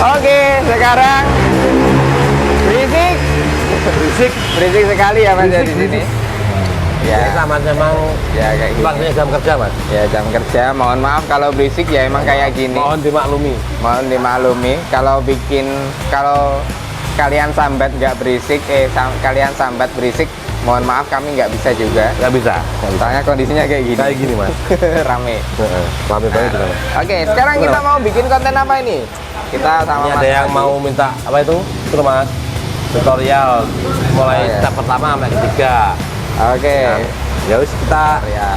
Oke, sekarang berisik. Berisik sekali ya Mas ya di sini. Ya, sama memang Ya kayak gini. Pulangnya jam kerja, Mas. Ya jam kerja, mohon maaf kalau berisik ya emang kayak gini. Mohon dimaklumi. Mohon dimaklumi kalau kalian sambat nggak berisik, kalian sambat berisik, mohon maaf kami nggak bisa juga. Nggak bisa. Soalnya kondisinya kayak gini. Kayak gini, Mas. Rame. Rame banget juga, Mas. Oke, sekarang kita mau bikin konten apa ini? Kita sama Ini Mas ada yang Adi. mau minta apa itu? Itu, Mas. Tutorial mulai Oh, iya. step pertama sampai ketiga. Oke. Nah, ya wis Ya.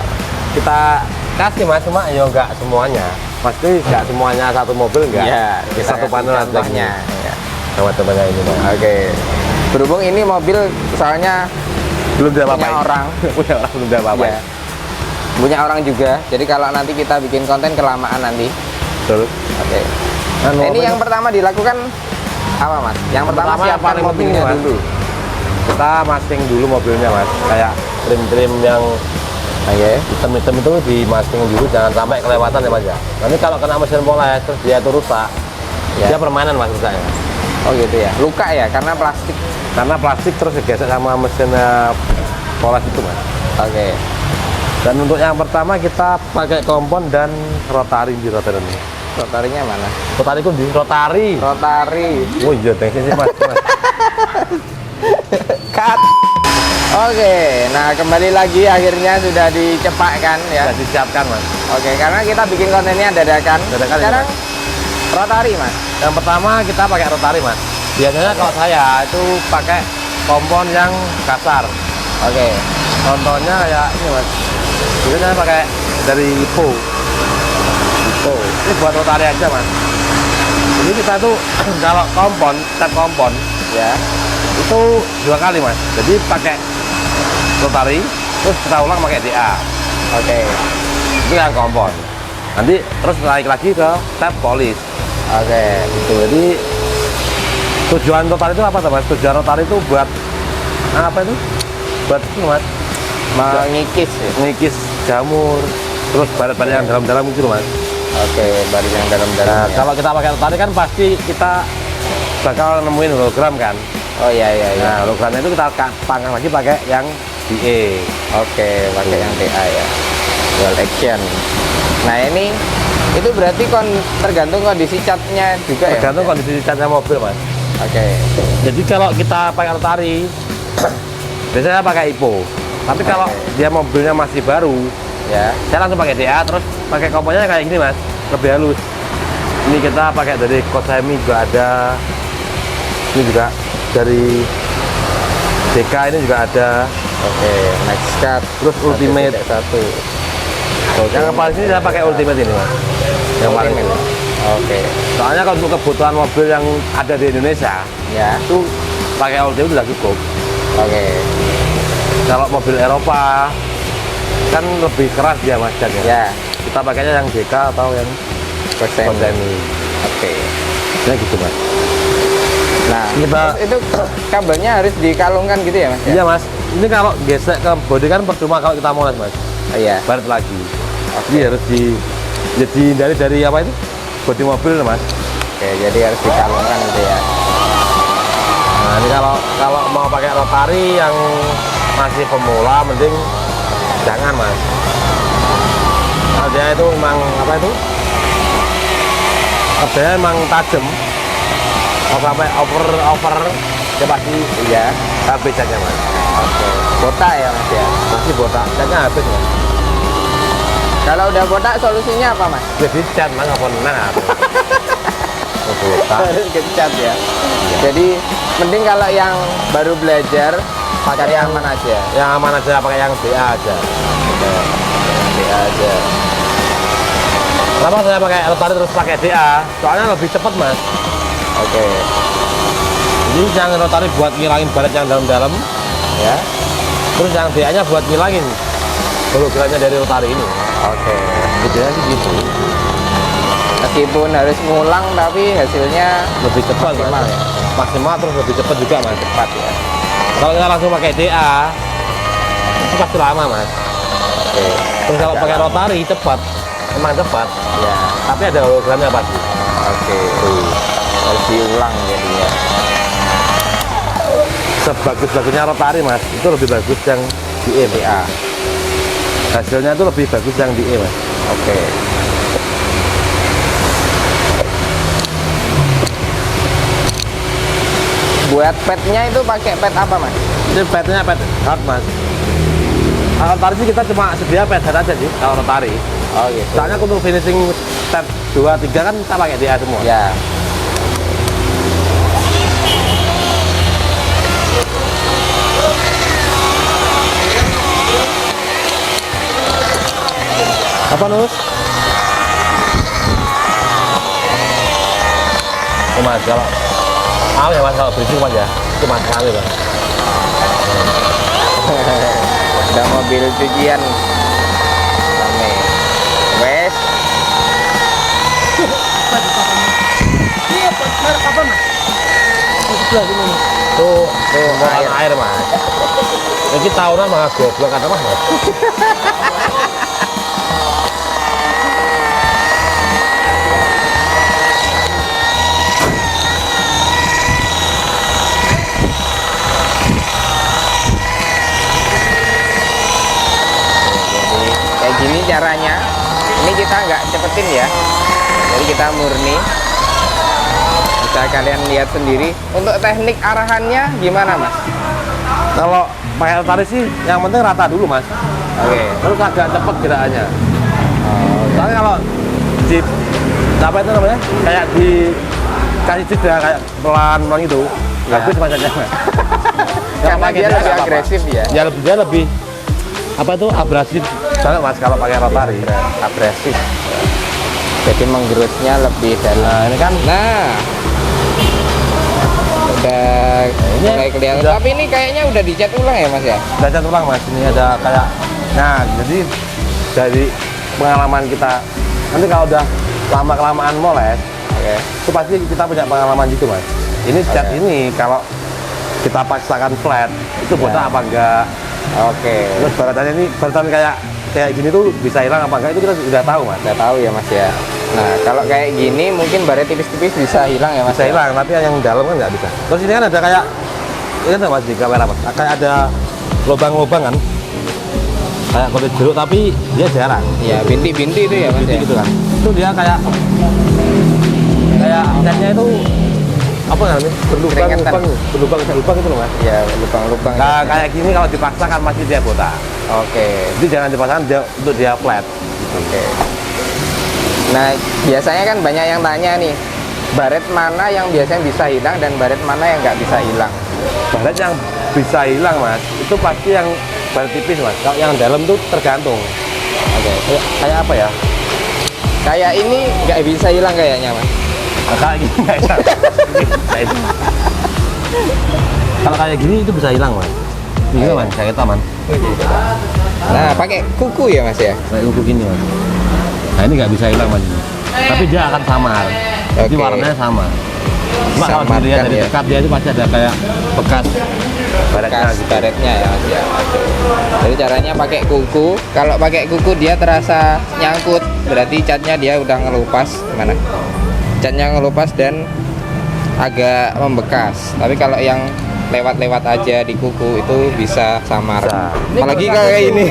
kita kasih, Mas, cuma ya enggak semuanya. Pasti enggak semuanya satu mobil enggak. Ya, kita satu kasih panel aja contohnya. gini. Ya. Sama temannya ini, Mas. Oke. Berhubung ini mobil soalnya Belum dia punya apa-apain. orang. Punya orang belum dia apa-apain. Ya. Punya orang juga. Jadi kalau nanti kita bikin konten kelamaan nanti. Betul. Oke. Anu, Ini apa yang itu? pertama dilakukan apa, Mas? Yang pertama Pertama yang siapkan paling penting, mobilnya Mas. dulu. Kita masking dulu mobilnya, Mas. Kayak trim-trim yang Oke. hitam-hitam itu di masking dulu, jangan sampai kelewatan ya, Mas ya. Nanti kalau kena mesin poles terus dia itu rusak, Ya. dia permanen, Mas, rusaknya. Oh gitu ya. Luka ya karena plastik. Karena plastik terus digesek sama mesin poles itu, Mas. Oke. Dan untuk yang pertama kita pakai kompon dan rotari di rotari ini. Rotarinya mana? Rotari itu di rotari. Rotari. Oh iya, thanks sih, Mas. Cut. Oke, nah kembali lagi akhirnya sudah dicepakkan ya. Sudah disiapkan, Mas. Oke, karena kita bikin kontennya dadakan. Dadakan, Sekarang ya, rotari, Mas. Yang pertama kita pakai rotari, Mas. Biasanya kalau saya itu pakai kompon yang kasar. Oke. Contohnya kayak ini, Mas. Biasanya saya pakai dari Ipo. Ini buat rotari aja, Mas. Jadi kita tuh kalau kompon, step kompon Ya. itu 2 kali, Mas. Jadi pakai rotari, terus kita ulang pakai DA. Oke. Itu yang kompon. Nanti terus naik lagi ke step polis. Oke. Gitu. Jadi tujuan rotari itu apa, Mas? Tujuan rotari itu buat apa itu? Buat itu, Mas. Mengikis ya. Ngikis jamur, terus baret-baret yang dalam-dalam gitu, Mas. Oke, baris yang dalam-dalam. Nah, ya. kalau kita pakai rotari kan pasti kita bakal nemuin hologram kan. Oh iya iya iya. Nah, hologramnya itu kita panggang lagi pakai yang DA. Oke, pakai yang DA ya. Dual action. Nah, ini itu berarti tergantung kondisi catnya juga ya. Tergantung Mas, kondisi catnya mobil, Mas. Oke. Jadi kalau kita pakai rotari, biasanya pakai Ipo. Tapi kalau Oke. dia mobilnya masih baru, Ya. saya langsung pakai DA, terus pakai komponnya kayak gini, Mas, lebih halus. Ini kita pakai dari Kosemi juga ada, ini juga dari DK ini juga ada, Oke, next cut. terus Ultimate. Satu. Yang paling ini saya pakai Ultimate ini, Mas. Yang paling ini. Oke. Soalnya kalau untuk kebutuhan mobil yang ada di Indonesia, Ya. itu pakai Ultimate sudah cukup. Oke. Kalau mobil Eropa kan lebih keras dia, Mas, catnya. Ya. Kita pakainya yang DK atau yang Kosemi. Kosemi. Oke. Ya gitu, Mas. Nah, Kita- itu kabelnya harus dikalungkan gitu ya, Mas? Iya, Mas. Ini kalau gesek ke bodi kan percuma kalau kita moles, Mas. Oh, iya. Baret lagi. Oke. Jadi harus jadi dari apa itu? Bodi mobil, Mas. Oke, jadi harus dikalungkan gitu ya. Nah, ini kalau mau pakai rotari yang masih pemula mending jangan, Mas. Kalau dia itu memang apa itu? Kerjanya memang tajam. Kalau sampai over dia pasti Iya. habis catnya, Mas. Oke. Botak ya, Mas ya. Pasti botak, catnya habis, Mas. Kalau udah botak solusinya apa, Mas? Jadi cat, Mas, apa nah. Botak. Harus kecat ya. Jadi mending kalau yang baru belajar pakai yang aman aja. Yang aman aja, pakai yang DA aja. DA aja. Kenapa saya pakai rotari terus pakai DA? Soalnya lebih cepat, Mas. Oke. Jadi yang rotari buat ngilangin baret yang dalam-dalam, Ya. terus yang DA-nya buat ngilangin hologramnya dari rotari ini. Oke. Bedanya sih gitu. Meskipun harus ngulang tapi hasilnya Lebih cepat, maksimal Mas. ya. Maksimal terus lebih cepat juga, Mas. Cepat ya. Kalau kita langsung pakai DA, itu pasti lama, Mas. Oke. Terus kalau Agak pakai lama. rotari cepat, emang cepat. Ya. Tapi ada hologramnya pasti. Oke. Tuh. versi ulang jadinya. Sebagus-bagusnya rotari mas, itu lebih bagus yang di E mas. DA. Hasilnya itu lebih bagus yang di E mas. Oke. Buat padnya itu pakai pad apa mas? Ini padnya pad hard mas. Kalau rotari sih kita cuma sedia pad hard aja sih kalau rotari. Oh gitu. Soalnya untuk finishing step 2, 3 kan kita pakai DA semua. Ya. Apa Nus? Oh, mas, kalau mau ya mas, kalau berisik mas ya, itu mas kali bang. Ada mobil cucian rame. Wes. Iya, merek apa mas? Sebelah sini nih. Tuh air mas. Ini tahunan mah goblok kata mas. Kayak gini caranya. Ini kita nggak cepetin ya. Jadi kita murni. Bisa kalian lihat sendiri. Untuk teknik arahannya gimana mas? Kalau pakai rotari sih, yang penting rata dulu mas. Oke. Terus agak cepet gerakannya. Soalnya kalau di apa itu namanya? Kayak di kasih jeda kayak pelan gitu. Ya. Bagus macamnya mas. Karena dia lebih agresif ya. Ya dia lebih apa itu abrasif banget mas kalau pakai rotari. Agresif. Jadi menggerusnya lebih dalam. Nah ini kan Udah ini mulai kelihatan. udah- Tapi ini kayaknya udah dicat ulang ya mas ya? udah cat ulang mas. Ini ada kayak nah jadi dari pengalaman kita nanti kalau udah lama kelamaan moles Oke. itu pasti kita punya pengalaman gitu mas. Ini cat Oke. ini kalau kita paksakan flat itu botak Ya. apa enggak, Oke. terus baratannya ini baratan kayak gini tuh bisa hilang apa enggak itu kita udah tahu mas. Udah tahu ya mas ya. Nah kalau kayak gini mungkin baret tipis-tipis bisa hilang ya mas? Bisa ya? hilang tapi yang dalam kan nggak bisa. Terus ini kan ada kayak ini kan mas di kamera mas kayak ada lubang-lubang kan kayak kulit jeruk tapi dia jarang. Iya binti-binti itu ya mas ya? Gitu kan itu dia kayak catnya itu apa namanya Keringetan. berlubang itu loh mas. Iya lubang-lubang. Nah kayak gini kalau dipaksakan pasti dia botak. Oke. Jadi jangan dipaksakan untuk dia flat. Oke. Nah biasanya kan banyak yang tanya nih, baret mana yang biasanya bisa hilang dan baret mana yang nggak bisa hilang? Baret yang bisa hilang mas itu pasti yang baret tipis mas. Kalau yang dalam tuh tergantung. Oke. Kayak apa ya? Kayak ini nggak bisa hilang kayaknya mas. Nah, kayak gini nggak bisa. Kalau kayak gini itu bisa hilang mas. Ini Oh, iya. mas kayak kita man. Nah pakai kuku ya mas ya? Kayak ukur gini mas. Nah ini nggak bisa hilang mas. Tapi dia akan samar. Jadi Oke. warnanya sama. Cuma kalau Samarkan dilihat dari ya. dekat dia itu pasti ada kayak bekas baretnya Bekas gitu. baretnya ya mas ya. Oke. Jadi caranya pakai kuku. Kalau pakai kuku dia terasa nyangkut, berarti catnya dia udah ngelupas. Mana? Catnya ngelupas dan agak membekas. Tapi kalau yang lewat-lewat aja di kuku itu bisa samar. Bisa. Apalagi kayak ini.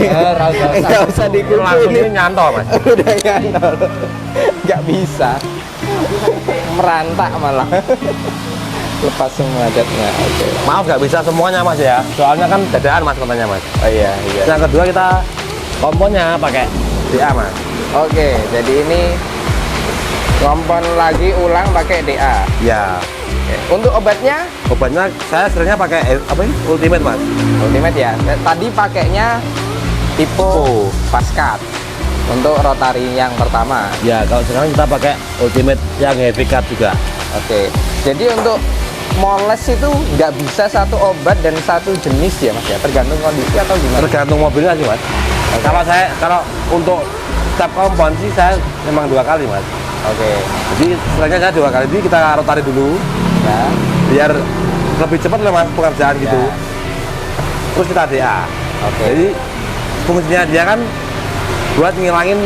Nggak usah di kuku Langsung ini. ini nyantol mas. Udah nyantol. Nggak bisa. Merantak malah. Lepas semua catnya. Oke. Maaf nggak bisa semuanya mas ya. Soalnya kan dadaan mas katanya mas. Oh iya, iya. Yang kedua kita komponnya pakai DA mas. Oke, jadi ini kompon lagi ulang pakai DA. Ya. Oke. Untuk obatnya Obatnya saya seringnya pakai apa ini? Ultimate mas. Ultimate ya. Tadi pakainya tipe Oh. Fastcut untuk rotari yang pertama. Ya kalau sekarang kita pakai Ultimate yang heavy cut juga. Oke. Jadi untuk moles itu nggak bisa satu obat dan satu jenis ya mas ya, tergantung kondisi atau gimana? Tergantung mobilnya sih mas. Kalau untuk setiap kompon sih saya memang 2 kali mas. Oke. Jadi setelahnya saya 2 kali. Jadi kita rotari dulu Ya. biar lebih cepat lah mas pengerjaan gitu. Ya. Terus kita DA. Oke. Jadi fungsinya dia kan buat ngilangin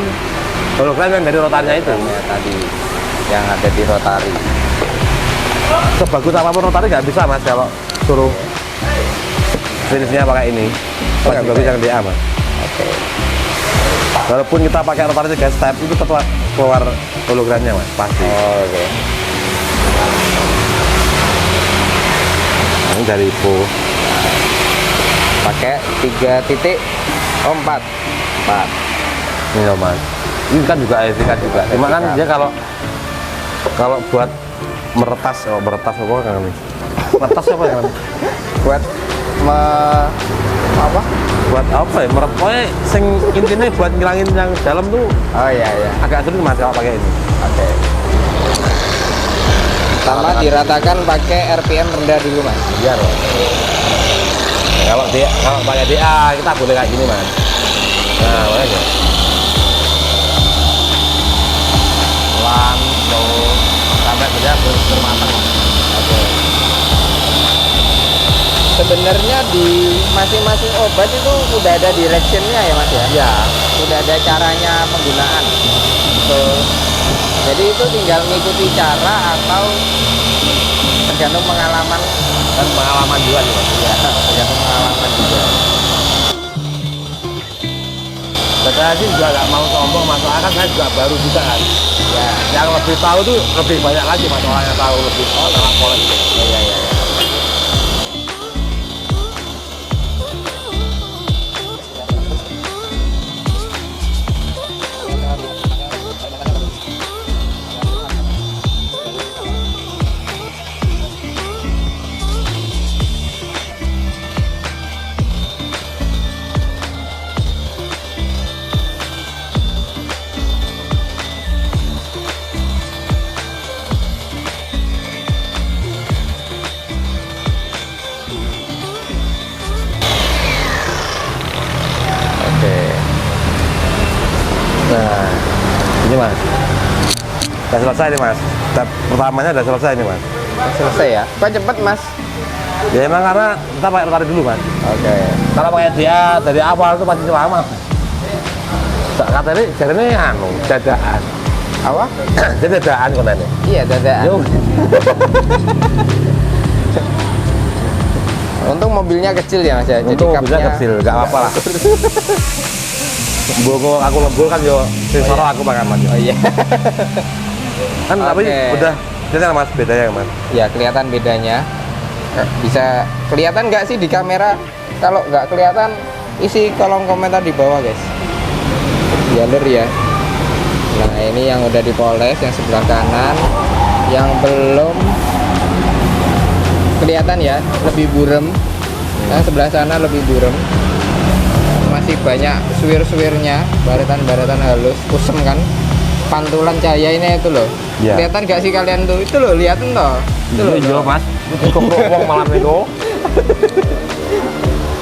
hologram yang dari rotarinya itu. Ya, tadi yang ada di rotari. sebagus apapun rotaris nggak bisa mas kalau suruh finishnya pakai ini. Masih bagus yang DA mas. Oke. Walaupun kita pakai rotaris 3 step itu tetap keluar hologramnya mas, pasti. Oh, oke. Ini dari Ipo. Pakai 3 titik. Oh, 4. Ini loh mas. Ini kan juga etika juga. Cuma kan dia kalau buat meretas apa kan ini? Meretas apa kan? Buat apa? Buat apa ya? Pokoknya sing intinya buat ngilangin yang dalam tuh Oh iya iya. agak sulit mas kalau pakai ini. Oke. Pertama diratakan pakai RPM rendah dulu mas. Biar loh. Nah, kalau pakai DA kita boleh kayak gini mas. Nah makanya. Pelan, slow, sampai benar bermatang mas. Oke. Sebenarnya di masing-masing obat itu udah ada directionnya ya mas ya? Iya. Udah ada caranya penggunaan. Jadi itu tinggal mengikuti cara atau tergantung pengalaman Dan pengalaman juga nih mas. ya, tergantung pengalaman juga. Saya sih juga nggak mau sombong masalah kan saya juga baru juga kan. Ya, Yang lebih tahu tuh lebih banyak lagi mas orang yang tahu lebih tentang poles. iya iya. Oke. Nah, ini mas. Udah selesai nih mas. Step pertamanya udah selesai nih mas. Selesai ya? Kok cepet mas? Ya emang karena kita pakai rotaris dulu mas. Oke. Kalau pakai dia dari awal tuh pasti lama. Katanya ini dadaan. Apa? Jadi dadaan kontennya. Iya dadaan. Yo. Untung mobilnya kecil ya mas ya. Jadi Untuk mobilnya cupnya- kecil, nggak apa-apa lah. Bongo aku lembur kan yo, sensor aku pakai mas. Oh iya. Kan tapi Oke. udah kelihatan mas bedanya mas. Ya kelihatan bedanya. Bisa kelihatan nggak sih di kamera? Kalau nggak kelihatan, isi kolom komentar di bawah guys. Jalur ya. Nah ini yang udah dipoles yang sebelah kanan, yang belum kelihatan ya, lebih burem. Yang sebelah sana lebih burem. Masih banyak suwir-suwirnya, baratan-baratan halus, kusem kan. Pantulan cahaya ini itu loh. Iya. Kelihatan nggak sih kalian tuh? Itu loh, liatin toh. Itu loh. Iya mas. Kok wong malam itu.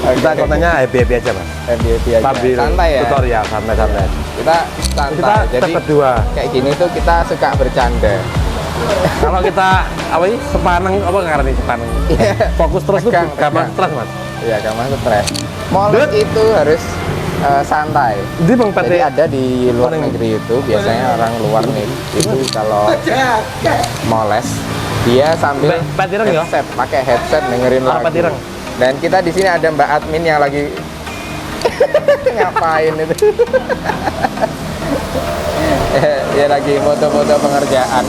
Kita kontennya happy aja mas. Happy aja. Sambil Santai ya. tutorial santai-santai. Kita santai. Kita Jadi step kedua. kayak gini tuh kita suka bercanda. Kalau kita apa sih sepaneng apa ngarani sepaneng? Iya. Fokus terus tuh Tegang, gampang tegang. stres mas. Iya, gampang stres. Moles itu harus santai. Jadi bang Jadi PT ada di luar Kuning. negeri itu biasanya orang luar nih itu kalau moles dia sambil Pet ireng ya? headset, pakai headset dengerin Ah, lagu. pet ireng. Dan kita di sini ada Mbak admin yang lagi ngapain itu? Dia lagi foto-foto pengerjaan.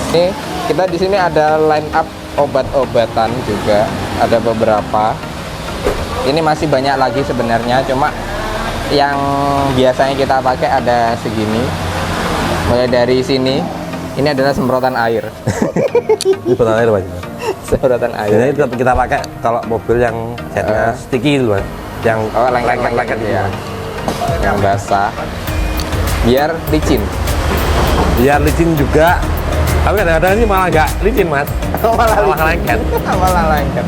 Ini kita di sini ada line up obat-obatan juga, ada beberapa. Ini masih banyak lagi sebenarnya, cuma yang biasanya kita pakai ada segini. Mulai dari sini, ini adalah semprotan air. ini benar air mas. Semprotan Ini air. tetap kita pakai kalau mobil yang catnya sticky itu mas. Yang Oh, lengket-lengket gitu, ya. Mas. Yang basah. Biar licin. Biar licin juga. Tapi kadang-kadang ini malah nggak licin mas. Malah lengket. Malah lengket.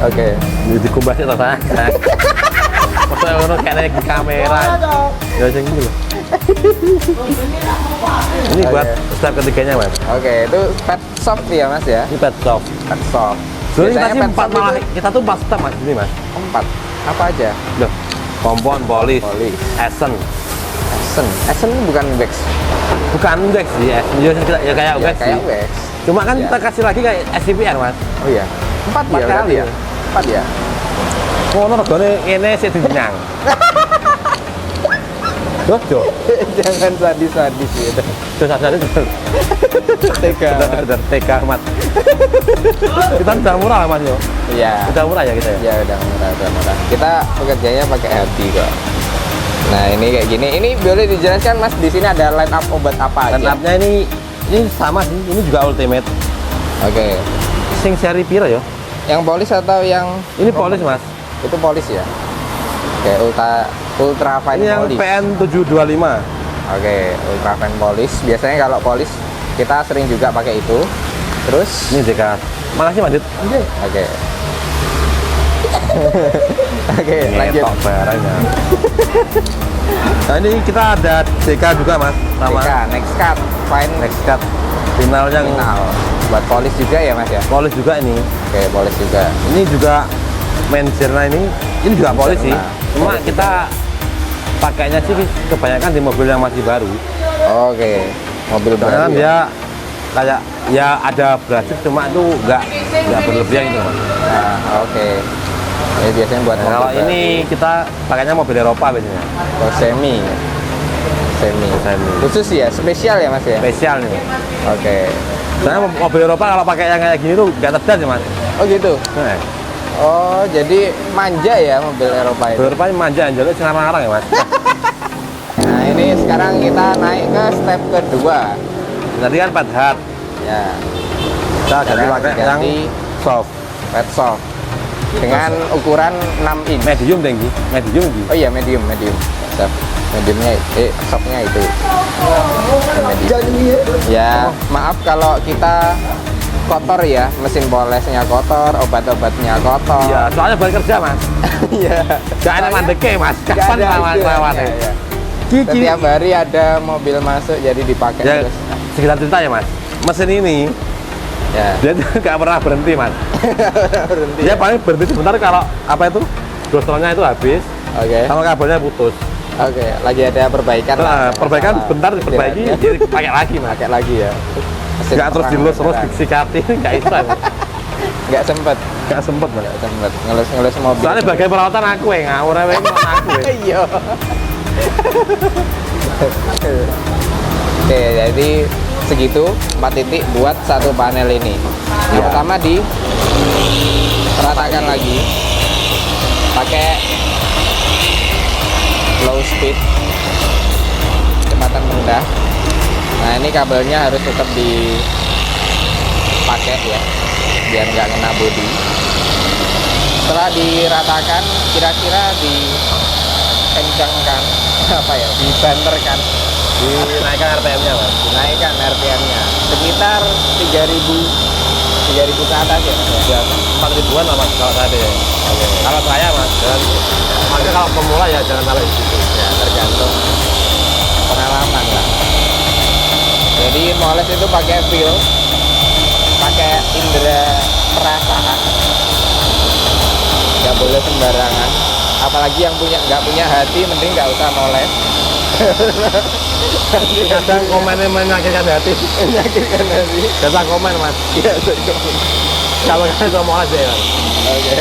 Oke. Dikumbasnya atau sana. Maksudnya ono kayak di kamera. Ya macam gitu loh. Ini buat Oke. step ketiganya mas. Oke, itu pet soft ya mas ya. Ini pet shop. Pet soft. Sebenarnya kita Biasanya sih pet empat shop malah itu kita tuh 4 step mas ini mas. 4. Apa aja? Loh, kompon, polis, Polis. essence. Essence. Essence bukan wax. Bukan wax sih, ya kayak Ya, wax sih. kayak wax. Cuma kan Ya. kita kasih lagi kayak SCPR mas. Oh iya. 4 Empat ya kali berarti ya? 4 ya. Ngono regane ngene sik dinyang. Dojo. Jangan sadis-sadis gitu. Terus ada Tega. TK amat. Kita udah murah lah mas yo. Iya. Udah murah ya kita ya. Ya udah murah. Kita bekerjanya pakai hati kok. Nah ini kayak gini. Ini boleh dijelaskan mas di sini ada line up obat apa aja? Dan upnya ini sama sih. Ini juga ultimate. Oke. Sing seri piro ya? Yang polis atau yang Ini polis mas. itu polis ya? Oke, ultra fine Ini yang polis. PN 725. Oke, ultra fine polis. Biasanya kalau polis kita sering juga pakai itu. Terus Ini JK. Makasih Madit. oke. Oke, lanjut. Ngetok barangnya. Nah ini kita ada JK juga mas. Sama JK, next cut, fine next cut. Final yang final. Buat polis juga ya mas ya? polis juga ini. Oke, polis juga. Ini juga Menjerna ini juga polis sih. Menjerna. Cuma kita pakainya sih kebanyakan di mobil yang masih baru. Oke, mobil Soalnya baru. kan dia kayak ya ada brasif cuma itu nggak berlebihan itu mas. Nah, oke. Ini biasanya buat Nah, mobil kalau baru. ini kita pakainya mobil Eropa biasanya. Oh, semi. Semi. Semi. Khusus ya, spesial ya mas ya? Spesial nih. Oke. Soalnya mobil Eropa kalau pakai yang kayak gini tuh nggak tedas ya mas. Oh gitu. Nah, Oh, jadi manja ya mobil Eropa itu. mobil Eropa ini manja, jalur sengarang-arang ya mas. Nah, ini sekarang kita naik ke step kedua. Tadi kan pad hard, Ya, kita ganti Sekarang pakai yang diganti soft, red soft dengan ukuran 6 inch. medium tinggi, medium tinggi. Oh iya, medium. Soft. Mediumnya, softnya itu. Medium. Ya, maaf kalau kita kotor ya, mesin polesnya kotor, obat-obatnya kotor. Iya, soalnya balik kerja mas. Iya. Gak ada mandeke mas, Nggak kapan ada lawan-lawannya? iya, iya. Kiki. Setiap hari ada mobil masuk jadi dipakai Ya, terus. sekitar cerita ya mas. Mesin ini Ya. dia tuh nggak pernah berhenti mas. Berhenti. Dia paling berhenti sebentar kalau apa itu grostornya itu habis, Oke. sama kabelnya putus. Oke, lagi ada perbaikan Nah, lah. perbaikan Masalah. sebentar diperbaiki, Istirahatnya. jadi pakai lagi mas. Pakai lagi ya. Mesin Nggak terus perang dilus terus beneran. disikati, nggak bisa. Mas. Nggak sempet. Nggak sempet mas. Nggak sempet ngelus mobil. Soalnya bagian perawatan aku yang ngawur aku aku. Iya. Oke, jadi segitu 4 titik buat satu panel ini. Yang Ya. pertama di ratakan lagi pakai low speed, kecepatan rendah. Nah ini kabelnya harus tetap dipakai ya, biar nggak kena bodi. Setelah diratakan, kira-kira dikencangkan apa ya, dibanterkan, Dinaikkan RPM-nya mas. dinaikkan RPM-nya sekitar 3000 ke atas ya. Ya 4 ribuan lah mas kalau tadi. Kalau saya mas, dan makanya kalau pemula ya jangan sampai di situ. Ya tergantung pengalaman lah. Jadi moles itu pakai feel, pakai indera perasaan, nggak boleh sembarangan. Apalagi yang nggak punya hati, mending nggak usah moles. Kadang komennya menyakitkan hati. Menyakitkan hati. Biasa komen mas. Iya, Kalau kalian mau molas ya mas. oke.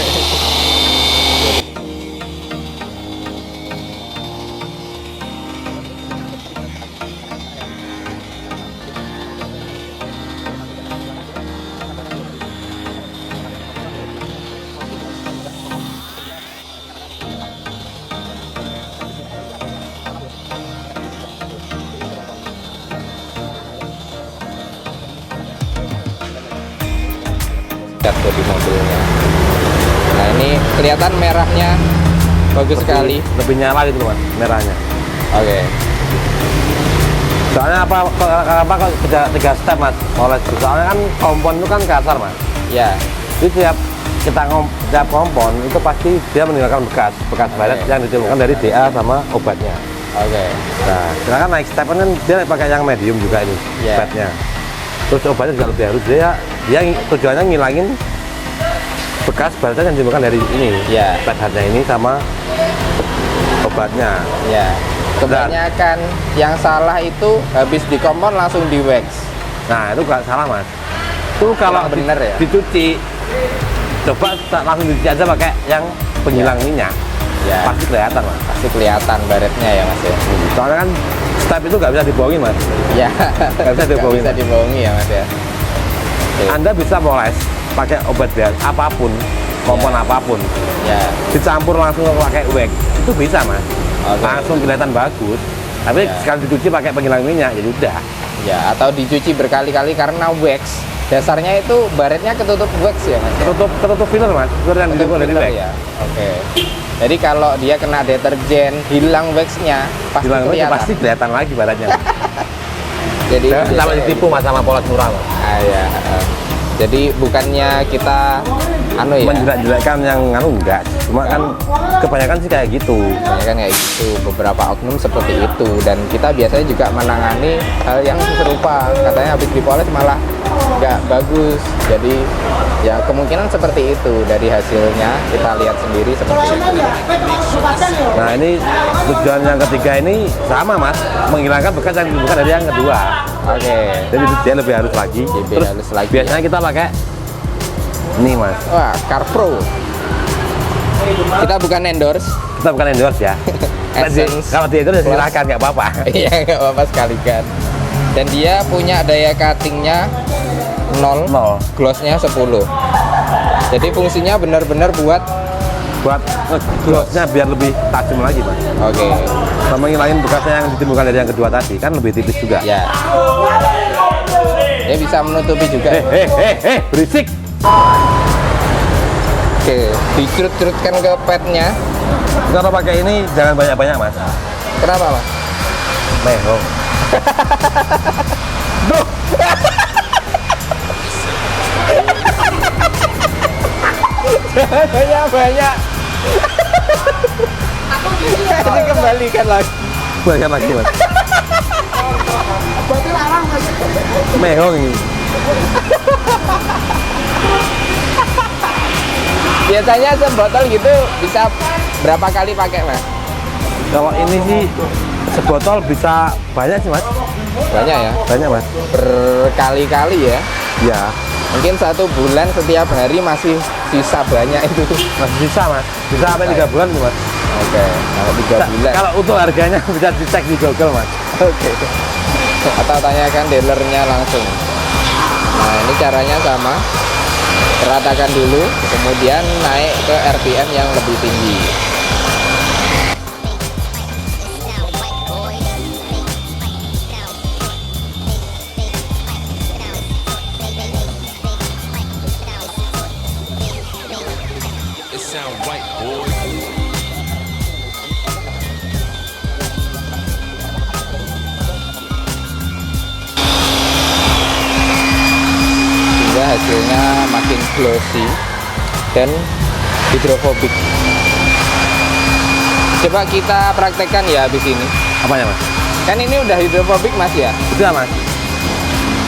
Cat bodi mobilnya. Nah ini kelihatan merahnya bagus sekali. Lebih nyala gitu mas, merahnya. Oke. Soalnya apa kok tiga step mas moles. Soalnya kan kompon itu kan kasar mas. Ya. Jadi tiap kompon itu pasti dia meninggalkan bekas baret Oke. yang ditimbulkan dari DA sama obatnya. Oke. Nah, sedangkan naik step kan dia pakai yang medium juga ini Iya. batnya. Terus obatnya juga lebih halus. Dia tujuannya ngilangin bekas baretnya yang ditimbulkan dari ini. Iya. Bat hardnya ini sama obatnya. Ya. Kebanyakan yang salah itu habis dikompon langsung di wax. Nah, itu gak salah mas. itu kalau Yang bener ya? dicuci, coba langsung dicuci aja pakai yang penghilang minyak, Ya, pasti kelihatan mas. pasti kelihatan baretnya ya Mas ya. Soalnya kan step itu nggak bisa dibohongin mas. Ya, Nggak bisa nggak dibohongin. bisa dibohongi ya Mas ya. Oke. Anda bisa moles pakai obat biasa apapun, kompon Ya. apapun, Ya, dicampur langsung pakai wax, itu bisa mas. oke. Langsung kelihatan bagus. Tapi Ya. sekali dicuci pakai penghilang minyak, ya udah. Ya, atau dicuci berkali-kali karena wax. Dasarnya itu baretnya ketutup wax ya Mas. Ya? Ketutup filler mas, filler yang Ketutup dibuat dari filler wax. ya. Oke. Jadi kalau dia kena deterjen, hilang waxnya, pasti Hilang minyak kelihatan. pasti kelihatan lagi baratnya. Jadi Jangan sampai biasanya ditipu mas sama pola murah mas. Ah, ya. Jadi bukannya kita Menjelek-jelekkan yang enggak, cuma kan kebanyakan sih kayak gitu. Banyak kan kayak gitu, beberapa oknum seperti itu, dan kita biasanya juga menangani hal yang serupa. Katanya habis dipoles malah nggak bagus, jadi ya kemungkinan seperti itu. Dari hasilnya kita lihat sendiri seperti itu. Nah ini tujuan yang ketiga ini sama mas, menghilangkan bekas yang bukan dari yang kedua. Oke. Jadi dia lebih halus lagi. Lebih Terus halus lagi, biasanya kita pakai ini mas. Wah, CarPro. Kita bukan endorse. Kita bukan endorse ya. Essence Kalau di endorse ya Plus. silakan, nggak apa-apa. Iya, nggak apa-apa sekalikan. Dan dia punya daya cuttingnya 0, Nol. glossnya 10. Jadi fungsinya benar-benar buat Buat glossnya biar lebih tajam lagi mas. oke. Sama ngilangin bekasnya yang ditimbulkan dari yang kedua tadi, kan lebih tipis juga. Ya. Dia bisa menutupi juga. Berisik. Oke, dicurut-curutkan ke padnya. Kalau pakai ini jangan banyak-banyak mas. Kenapa, Mas? Mehong. Banyak-banyak. Dikembalikan lagi. Banyak lagi mas. Berarti larang Mas. Mehong ini. Biasanya sebotol gitu bisa berapa kali pakai, Mas? Kalau ini sih sebotol bisa banyak sih mas. Banyak ya? Banyak mas. Berkali-kali ya? Ya. Mungkin 1 bulan setiap hari masih sisa banyak itu. Masih bisa mas. Bisa sampai 3 bulan tuh mas. Oke, kalau 3 bulan. Kalau untuk harganya bisa dicek di Google mas. Oke. Atau tanyakan dealernya langsung. Nah, ini caranya sama. Ratakan dulu, kemudian naik ke RPM yang lebih tinggi. Sehingga hasilnya makin glossy dan hidrofobik. Coba kita praktekkan ya habis ini. Apanya mas? Kan ini udah hidrofobik Mas ya? Udah mas.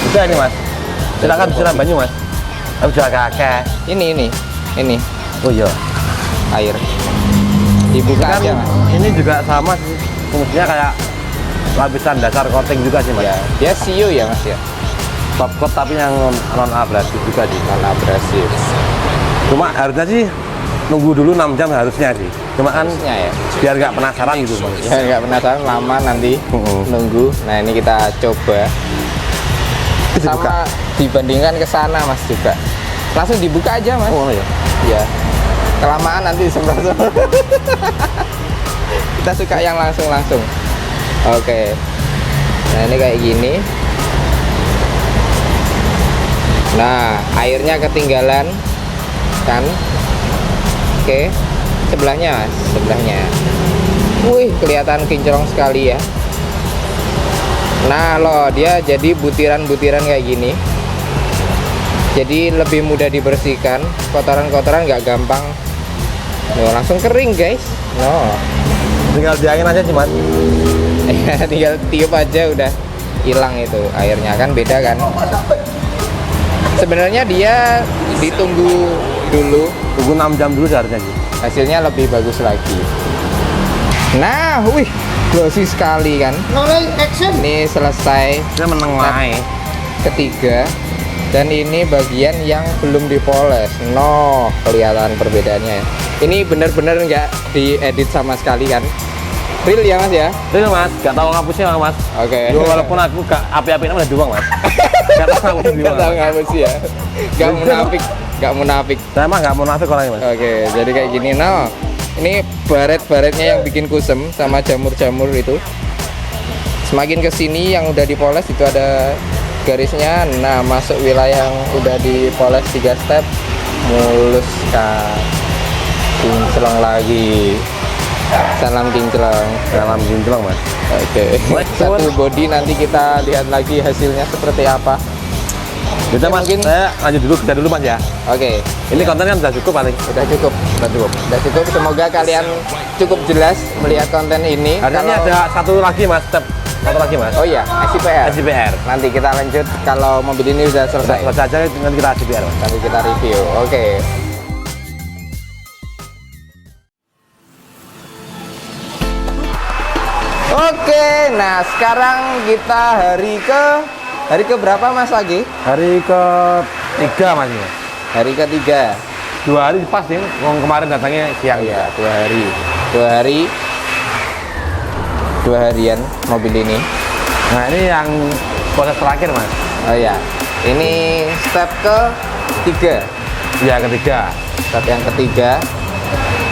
Udah ini mas. Silakan siram banyu mas. Tapi sudah kakek. Ini Oh iya. air. Dibuka Kan aja Mas. ini juga sama sih. Fungsinya kayak lapisan dasar coating juga sih mas. Ya, dia siu ya Mas ya? Top coat tapi yang non abrasif juga sih. Non abrasif. Cuma harusnya sih nunggu dulu 6 jam harusnya sih. Cuma kan Harusnya ya. biar nggak penasaran gitu mas. Ya nggak penasaran lama nanti nunggu. Nah ini kita coba. Dibuka. Sama dibandingkan ke sana Mas juga. Langsung dibuka aja Mas. Oh iya. Ya. Kelamaan nanti semprot-semprot. Kita suka yang langsung-langsung. Oke. Nah ini kayak gini. Nah airnya ketinggalan kan. Oke. Sebelahnya Mas, sebelahnya. Wih kelihatan kinclong sekali ya. Nah loh dia jadi butiran-butiran kayak gini. Jadi lebih mudah dibersihkan. Kotoran-kotoran nggak gampang. Loh, langsung kering guys. No. Tinggal diangin aja sih mas. Tinggal tiup aja udah hilang itu airnya kan, beda kan. Sebenarnya dia ditunggu dulu, Tunggu 6 jam dulu seharusnya sih. hasilnya lebih bagus lagi. Nah, wih, glossy sekali kan. Rolling action. Ini selesai Dia meneng wae. ketiga. dan ini bagian yang belum dipoles. No, kelihatan perbedaannya. Ini bener-bener nggak diedit sama sekali kan? Real ya mas ya? Real mas, gak tahu ngapusnya mas. Oke. Walaupun aku gak api-apinya udah doang mas. Gak tahu ngapusnya Nggak tahu ngapus ya? Nggak munafik. Saya mah gak munafik orangnya mas. Oke, jadi kayak gini. Nah, ini baret-baretnya yang bikin kusem sama jamur-jamur itu. Semakin ke sini yang udah dipoles itu ada garisnya. Nah, masuk wilayah yang udah dipoles 3 step, mulus kan. Kinclong lagi. Salam kinclong. Dalam ginjlong mas. Oke. Satu body nanti kita lihat lagi hasilnya seperti apa. Kita mas, mungkin- saya lanjut dulu, kerja dulu mas ya. Oke. Ini konten kan udah cukup paling. Udah cukup. Udah cukup. Semoga kalian cukup jelas melihat konten ini. Hari ini Kalau- ada satu lagi mas, step satu lagi mas. Oh iya, SIPR. SPR. Nanti kita lanjut kalau mobil ini udah selesai. Selesai aja nanti kita SPR mas. Nanti kita review. Oke. Oke, nah sekarang kita hari ke berapa Mas lagi? Hari ke-3 mas ini. Hari ketiga. 2 hari pas nih, ngomong kemarin datangnya siang. Iya, 2 hari. 2 harian mobil ini. Nah ini yang proses terakhir mas. Oh ya, ini step ke-3. Ya ketiga. Step yang ketiga.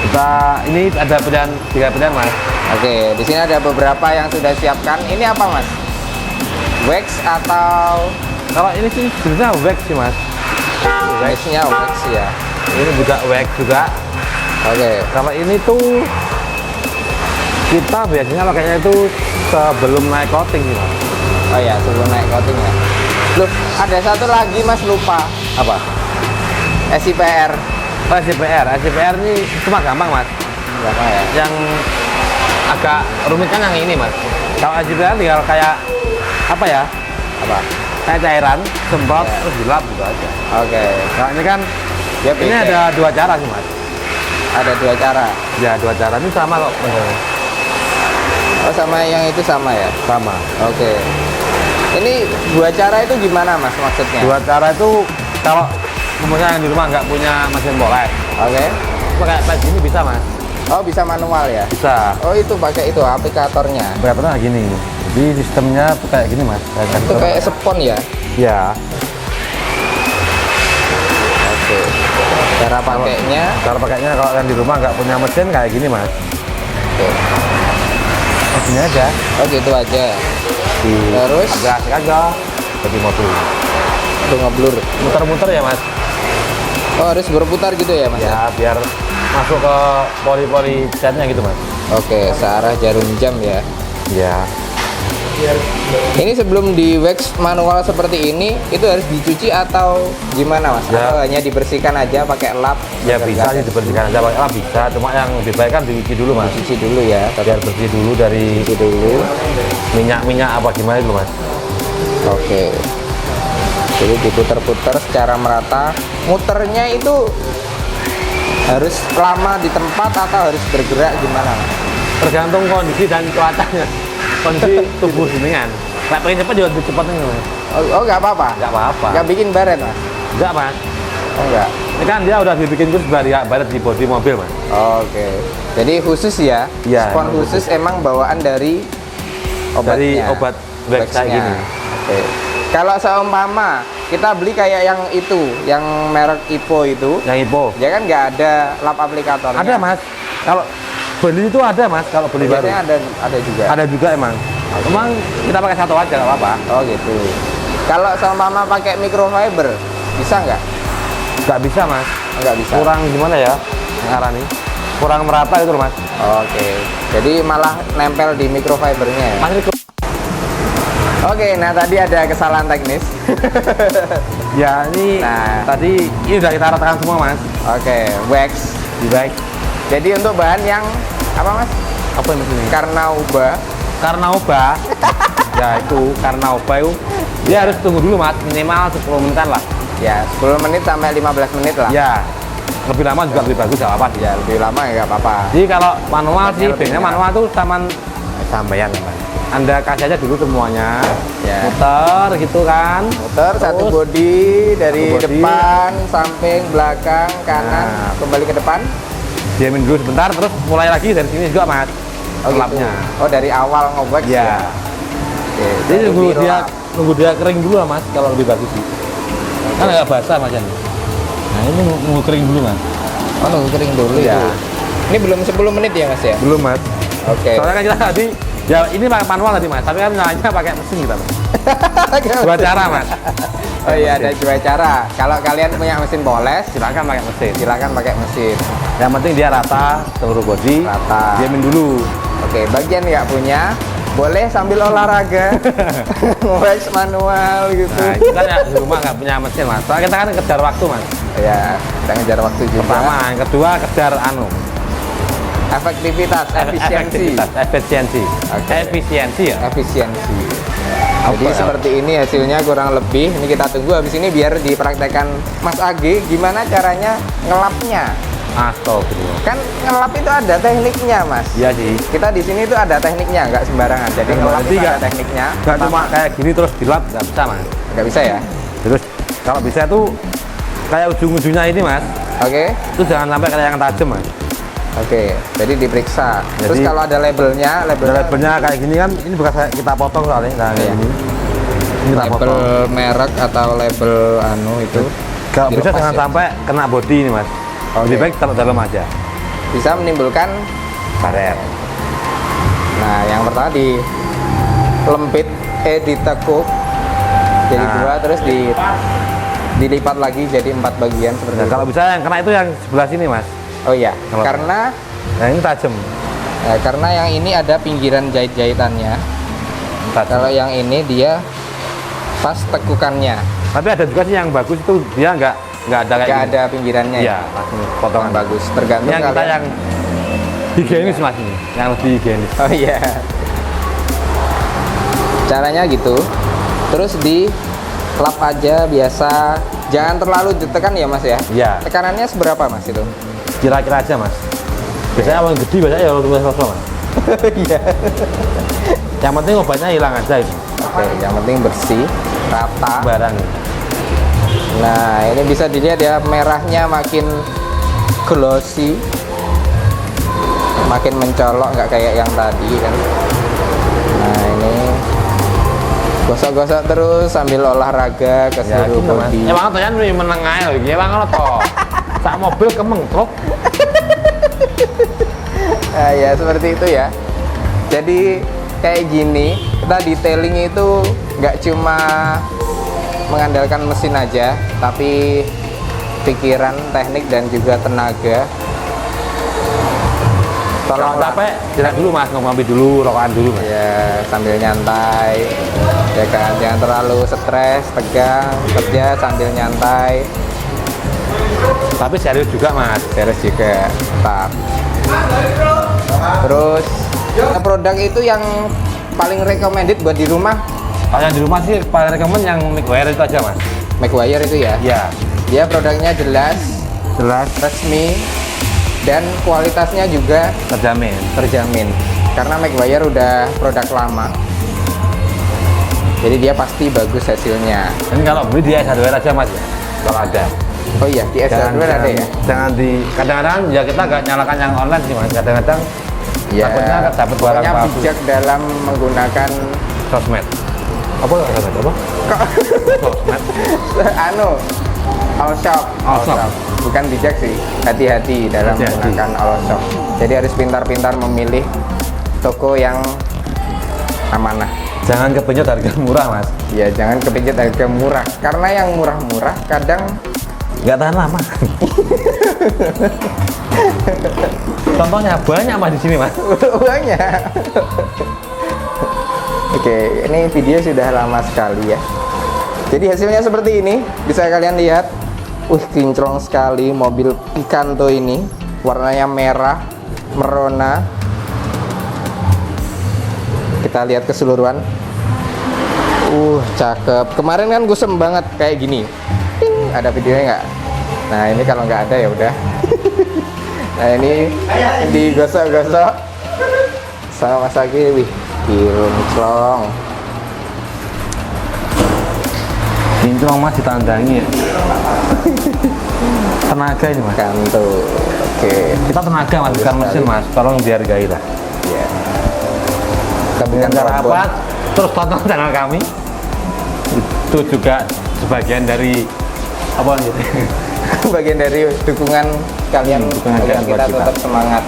Kita ini ada pilihan 3 pilihan mas. Oke, di sini ada beberapa yang sudah siapkan. Ini apa Mas? Wax atau Kalau ini sih sebenarnya wax sih mas. waxnya wax ya? Ini juga wax juga. Oke. Kalau ini tuh kita biasanya pakainya itu sebelum naik coating sih mas. Oh ya, sebelum naik coating ya. Loh, ada satu lagi Mas lupa. Apa? SIPR. Oh, SPR ini cuma gampang mas. Berapa ya? Yang agak rumit kan yang ini mas. Kalau SPR tinggal kayak apa ya? Apa? Kayak cairan, semprot, Ya. terus dilap gitu aja. Oke. Kalau ini kan Dia ini beda. ada 2 cara sih mas. Ada 2 cara. Ya 2 cara ini sama kok. Oh, sama yang itu sama ya? Sama. Oke. Ini 2 cara itu gimana Mas maksudnya? 2 cara itu kalau umumnya yang di rumah nggak punya mesin poles, Oke. pakai pet ini bisa mas. Oh, bisa manual ya? Bisa. Oh, itu pakai itu aplikatornya. Berapa gini. Jadi sistemnya kayak gini mas. Itu kayak spon ya? Ya. Oke. Cara pakainya. Cara pakainya kalau yang di rumah nggak punya mesin kayak gini mas. Oke. Gini aja. Oh, gitu aja. Di Terus? asik aja. Jadi mobil. Itu ngeblur. Muter-muter ya mas. Oh, harus berputar gitu ya Mas? Ya biar masuk ke pori-pori catnya gitu mas. Oke, searah jarum jam ya. Ya. Ini sebelum di wax manual seperti ini, itu harus dicuci atau gimana Mas? Ya. Atau hanya dibersihkan aja pakai lap? Ya Agar bisa nggak- sih dibersihkan aja pakai lap bisa. Cuma yang lebih baik kan dicuci dulu mas. Dicuci dulu ya. Biar bersih dulu dari Cuci dulu. minyak-minyak apa gimana itu mas. Oke. Jadi diputar-putar secara merata. Muternya itu harus lama di tempat atau harus bergerak gimana Mas? Tergantung kondisi dan cuacanya. Kondisi tubuh jenengan. Nggak pengen cepat juga lebih cepat nih mas. Oh, nggak apa-apa? Nggak apa-apa. Nggak bikin baret Mas? Enggak mas. Oh, nggak. Ini kan dia udah dibikin khusus baret di bodi mobil mas. Oke. Jadi khusus ya? Iya, Spon emang khusus emang bawaan dari obatnya. Dari obat wax kayak Waxnya. gini. Oke. Kalau seumpama kita beli kayak yang itu, yang merek Ipo itu, Yang Ipo. ya kan nggak ada lap aplikatornya. Ada mas. Kalau beli itu ada mas. Kalau beli baru. Biasanya ada juga. Ada juga emang. Emang kita pakai satu aja nggak apa-apa. Oh gitu. Kalau seumpama pakai microfiber, bisa nggak? Nggak bisa mas. Nggak bisa. Kurang gimana ya? Sekarang nih. Kurang merata gitu loh mas. Oke. Jadi malah nempel di microfibernya ya? Mas ini Oke, nah tadi ada kesalahan teknis. ya ini Nah. tadi ini udah kita ratakan semua mas. Oke, wax. Di baik. Jadi untuk bahan yang apa Mas? Apa yang ini? Karnauba. Karnauba. Ya itu Karnauba itu dia harus tunggu dulu mas, minimal 10 menitan lah. Ya, 10 menit sampai 15 menit lah. Ya. Lebih lama juga lebih bagus gak apa-apa sih. Ya, lebih lama ya nggak apa-apa. Jadi kalau manual sih, Lebih biasanya enak. manual tuh taman sampeyan mas. Anda kasih aja dulu semuanya. Ya. Muter gitu kan. Muter satu Terus, bodi dari satu bodi. depan, samping, belakang, kanan, Nah. kembali ke depan. diamin dulu sebentar, terus mulai lagi dari sini juga mas. Oh gitu. Lapnya. Oh dari awal ngowax Ya. Oke, Jadi baru dilap. nunggu dia kering dulu lah mas, kalau lebih bagus sih. Kan agak basah mas ini. Nah ini nunggu kering dulu mas. Oh nunggu kering dulu Iya. itu. Ini belum 10 menit ya mas ya? Belum mas. Oke. Soalnya kan kita tadi, ya ini pakai manual tadi mas, tapi kan nyalanya pakai mesin kita mas. Dua cara mas. Oh iya ada dua cara. Kalau kalian punya mesin poles, Silakan pakai mesin. silakan pakai mesin. Yang penting dia rata seluruh bodi. Rata. Diamin dulu. Oke, bagian nggak punya, boleh sambil olahraga, ngowax manual gitu. Nah kita ya di rumah nggak punya mesin mas. Soalnya kita kan kejar waktu mas. Ya, kita ngejar waktu juga. Pertama, yang kedua kejar Efektivitas, efisiensi. efisiensi. Oke. Efisiensi ya. Efisiensi. Jadi Apa ya? seperti ini hasilnya kurang lebih. Ini kita tunggu habis ini biar dipraktekkan Mas Agi gimana caranya ngelapnya. Astagfirullah. Kan ngelap itu ada tekniknya, Mas. Iya sih. Kita di sini tuh ada tekniknya, nggak sembarangan. Jadi Nah, ngelap berarti itu nggak- ada tekniknya. Nggak cuma kayak gini terus dilap, nggak bisa mas. Nggak bisa ya? Terus kalau bisa tuh kayak ujung-ujungnya ini mas, Oke. itu jangan sampai kayak yang tajam mas. Oke, jadi diperiksa. Terus Jadi- kalau ada labelnya, Ada labelnya kayak gini kan, ini bukan kita potong soalnya, nah kayak Iya. gini. Ini kita label potong. merek atau label anu itu Kalau bisa dilepas jangan ya? sampai kena bodi ini mas. Lebih Oke. baik taruh dalam aja. Bisa menimbulkan Karet. Nah, yang pertama di lempit, ditekuk jadi Nah. dua, terus dilipat lagi jadi 4 bagian seperti Nah, itu. kalau bisa yang kena itu yang sebelah sini mas. Oh iya, Kalau- karena Nah ini tajam. karena yang ini ada pinggiran jahit-jahitannya. Tajam. Kalau yang ini dia pas tekukannya, Tapi ada juga sih yang bagus itu dia nggak ada kayak nggak gini. ada pinggirannya. Iya, langsung potongan Yang bagus. Tergantung Ini yang kita kalian. yang higienis mas ini, yang lebih higienis. Oh iya. Caranya gitu. Terus di lap aja biasa. Jangan terlalu ditekan ya mas ya. Iya. Tekanannya seberapa mas itu? Kira-kira aja mas. Biasanya yang gede biasanya ya luas mas. Iya. Yang penting obatnya hilang aja itu. Oke, yang penting bersih, rata. Barang. Nah, ini bisa dilihat ya merahnya makin glossy, makin mencolok, nggak kayak yang tadi kan. Nah, ini gosok-gosok terus sambil olahraga ke Ya seluruh gitu mas. bodi. Emang tuh kan lebih meneng aja loh. Emang kalau toh sak mobil kementrok. Nah, ya seperti itu ya. Jadi kayak gini, kita detailing itu nggak cuma mengandalkan mesin aja, tapi pikiran, teknik dan juga tenaga. Kalau Tolong capek, jalan dulu mas, ngopi dulu, rokokan dulu mas. ya sambil nyantai, ya kan, jangan terlalu stres, tegang, kerja sambil nyantai, Tapi serius juga mas. beres juga, tetap. Terus produk itu yang paling recommended buat di rumah, Kalau yang di rumah sih paling rekomend yang Mcware itu aja mas. Macwire itu ya. Iya. Dia produknya jelas, Jelas. resmi, dan kualitasnya juga Terjamin. terjamin. Karena Macwire udah produk lama, jadi dia pasti bagus hasilnya. Ini kalau beli di S-Hardware aja mas ya. Kalau ada. Oh iya, di S-Hardware ada ya? Jangan di kadang-kadang ya kita nggak nyalakan yang online sih mas. Kadang-kadang Ya, takutnya dapat barang pokoknya palsu. bijak dalam menggunakan Sosmed. Apa sosmed apa? Sosmed. anu all shop. All shop. Bukan bijak sih, hati-hati dalam Hati-hati. menggunakan all shop. Jadi harus pintar-pintar memilih toko yang amanah. Jangan kepencet harga murah mas. Ya jangan kepincut harga murah, karena yang murah-murah kadang Nggak tahan lama. Contohnya banyak mas di sini mas. banyak. Oke, ini video sudah lama sekali ya. Jadi hasilnya seperti ini, bisa kalian lihat. Kinclong sekali mobil Picanto ini. Warnanya merah, merona. Kita lihat keseluruhan. Cakep. Kemarin kan gusem banget kayak gini. Ting, ada videonya nggak? Nah ini kalau nggak ada ya udah. Nah ini digosok-gosok sama Mas Agi. Wih, kinclong. Kinclong mas ditandangi ya. Tenaga ini mas. Kantul. Oke. Kita tenaga mas, bukan mesin mas. Tolong dihargai lah. Ya. Dengan cara apa? Terus tonton channel kami. Itu juga sebagian dari apa gitu. Bagian dari dukungan kalian Dukungan agar kalian kita buat kita. tetap semangat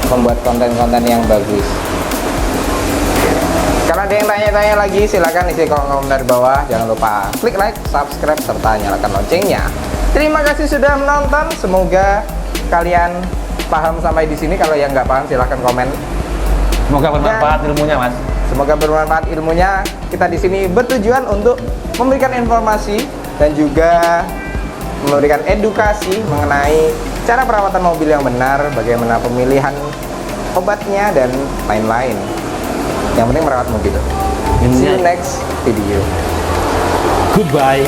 membuat konten-konten yang bagus. Kalau ada yang tanya-tanya lagi, silakan isi kolom komentar di bawah. Jangan lupa klik like, subscribe, serta nyalakan loncengnya. Terima kasih sudah menonton. Semoga kalian paham sampai di sini. Kalau yang nggak paham, silahkan komen. Semoga bermanfaat ilmunya mas. Semoga bermanfaat ilmunya. Kita di sini bertujuan untuk memberikan informasi dan juga memberikan edukasi mengenai cara perawatan mobil yang benar, bagaimana pemilihan obatnya dan lain-lain. Yang penting merawat mobil. See you next video. Goodbye.